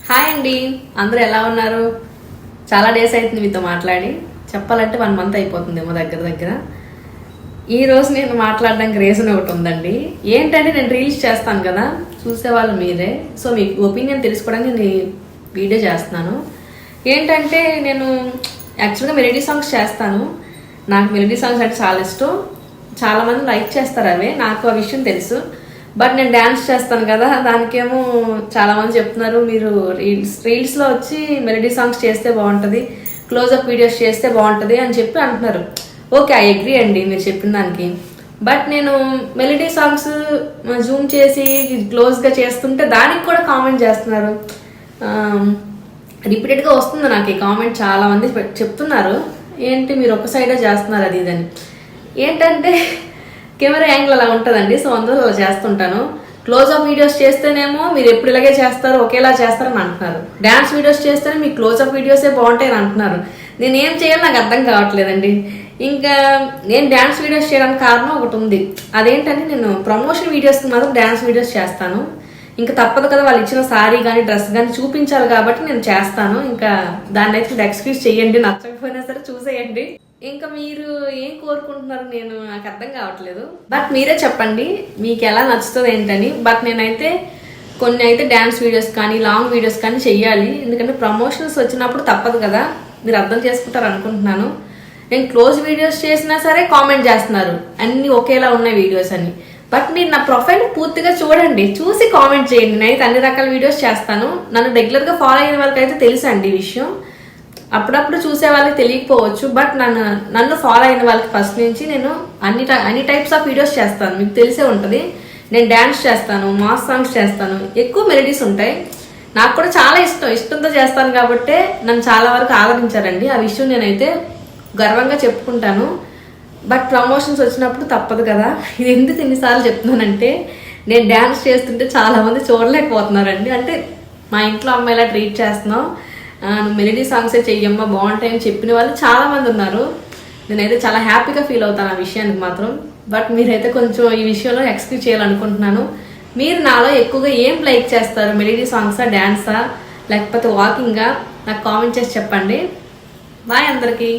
Hi అండి, అందరూ ఎలా ఉన్నారు? చాలా డేస్ అవుతుంది మీతో మాట్లాడి. చెప్పాలంటే 1 మంత్ అయిపోతుందేమో దగ్గర. ఈ రోజు నేను మాట్లాడడానికి రీజన్ ఒకటి ఉందండి. ఏంటంటే నేను రీల్స్ చేస్తాను కదా, చూసేవాళ్ళు మీరే. సో మీకు ఒపీనియన్ తెలుసుకోవడానికి నేను వీడియో చేస్తున్నాను. ఏంటంటే నేను యాక్చువల్గా మెలోడీ సాంగ్స్ చేస్తాను. నాకు మెలోడీ సాంగ్స్ అంటే చాలా ఇష్టం. చాలామంది లైక్ చేస్తారు అవే, నాకు ఆ విషయం తెలుసు. బట్ నేను డ్యాన్స్ చేస్తాను కదా, దానికేమో చాలా మంది చెప్తున్నారు మీరు రీల్స్లో వచ్చి మెలోడీ సాంగ్స్ చేస్తే బాగుంటుంది, క్లోజ్అప్ వీడియోస్ చేస్తే బాగుంటుంది అని చెప్పి అంటున్నారు. ఓకే, ఐ అగ్రీ అండి మీరు చెప్పిన దానికి. బట్ నేను మెలోడీ సాంగ్స్ జూమ్ చేసి క్లోజ్గా చేస్తుంటే దానికి కూడా కామెంట్ చేస్తున్నారు. రిపీటెడ్గా వస్తుంది నాకు ఈ కామెంట్. చాలా మంది చెప్తున్నారు ఏంటి మీరు ఒక సైడే చేస్తున్నారు అది ఇదని. ఏంటంటే కెమెరా యాంగిల్ అలా ఉంటుందండి, సో అందులో అలా చేస్తుంటాను. క్లోజ్అప్ వీడియోస్ చేస్తేనేమో మీరు ఎప్పుడు ఇలాగే చేస్తారు, ఒకేలా చేస్తారని అంటున్నారు. డ్యాన్స్ వీడియోస్ చేస్తేనే మీకు క్లోజ్అప్ వీడియోసే బాగుంటాయని అంటున్నారు. నేను ఏం చేయాలో నాకు అర్థం కావట్లేదండి. ఇంకా నేను డ్యాన్స్ వీడియోస్ చేయడానికి కారణం ఒకటి ఉంది. అదేంటంటే నేను ప్రమోషన్ వీడియోస్కి మాత్రం డ్యాన్స్ వీడియోస్ చేస్తాను. ఇంకా తప్పదు కదా, వాళ్ళు ఇచ్చిన సారీ కానీ డ్రెస్ కానీ చూపించాలి కాబట్టి నేను చేస్తాను. ఇంకా దాన్ని అయితే ఎక్స్క్యూజ్ చేయండి, నచ్చకపోయినా సరే చూసేయండి. ఇంకా మీరు ఏం కోరుకుంటున్నారు నేను నాకు అర్థం కావట్లేదు. బట్ మీరే చెప్పండి మీకు ఎలా నచ్చుతుంది ఏంటని. బట్ నేనైతే కొన్ని అయితే డ్యాన్స్ వీడియోస్ కానీ లాంగ్ వీడియోస్ కానీ చెయ్యాలి, ఎందుకంటే ప్రమోషన్స్ వచ్చినప్పుడు తప్పదు కదా, మీరు అర్థం చేసుకుంటారు అనుకుంటున్నాను. నేను క్లోజ్ వీడియోస్ చేసినా సరే కామెంట్ చేస్తున్నారు అన్ని ఒకేలా ఉన్నాయి వీడియోస్ అని. బట్ మీరు నా ప్రొఫైల్ పూర్తిగా చూడండి, చూసి కామెంట్ చేయండి. నేనైతే అన్ని రకాల వీడియోస్ చేస్తాను. నన్ను రెగ్యులర్గా ఫాలో అయిన వాళ్ళకైతే తెలుసు అండి ఈ విషయం. అప్పుడప్పుడు చూసే వాళ్ళకి తెలియకపోవచ్చు, బట్ నన్ను ఫాలో అయిన వాళ్ళకి ఫస్ట్ నుంచి నేను అన్ని టైప్స్ ఆఫ్ వీడియోస్ చేస్తాను. మీకు తెలిసే ఉంటుంది. నేను డ్యాన్స్ చేస్తాను, మాస్ సాంగ్స్ చేస్తాను, ఎక్కువ మెలోడీస్ ఉంటాయి. నాకు కూడా చాలా ఇష్టంతో చేస్తాను కాబట్టి నన్ను చాలా వరకు ఆదరించారండి. ఆ విషయం నేనైతే గర్వంగా చెప్పుకుంటాను. బట్ ప్రమోషన్స్ వచ్చినప్పుడు తప్పదు కదా. ఇది ఎందుకు ఎన్నిసార్లు చెప్తున్నానంటే నేను డ్యాన్స్ చేస్తుంటే చాలా మంది చూడలేకపోతున్నారండి. అంటే మా ఇంట్లో అమ్మాయిలా ట్రీట్ చేస్తున్నావు, నువ్వు మెలోడీ సాంగ్సే చెయ్యమ్మా బాగుంటాయని చెప్పిన వాళ్ళు చాలా మంది ఉన్నారు. నేనైతే చాలా హ్యాపీగా ఫీల్ అవుతాను ఆ విషయానికి మాత్రం. బట్ మీరైతే కొంచెం ఈ విషయంలో ఎక్స్క్యూజ్ చేయాలనుకుంటున్నాను. మీరు నాలో ఎక్కువగా ఏం లైక్ చేస్తారు, మెలోడీ సాంగ్సా, డ్యాన్సా, లేకపోతే వాకింగా? నాకు కామెంట్ చేసి చెప్పండి. బాయ్ అందరికీ.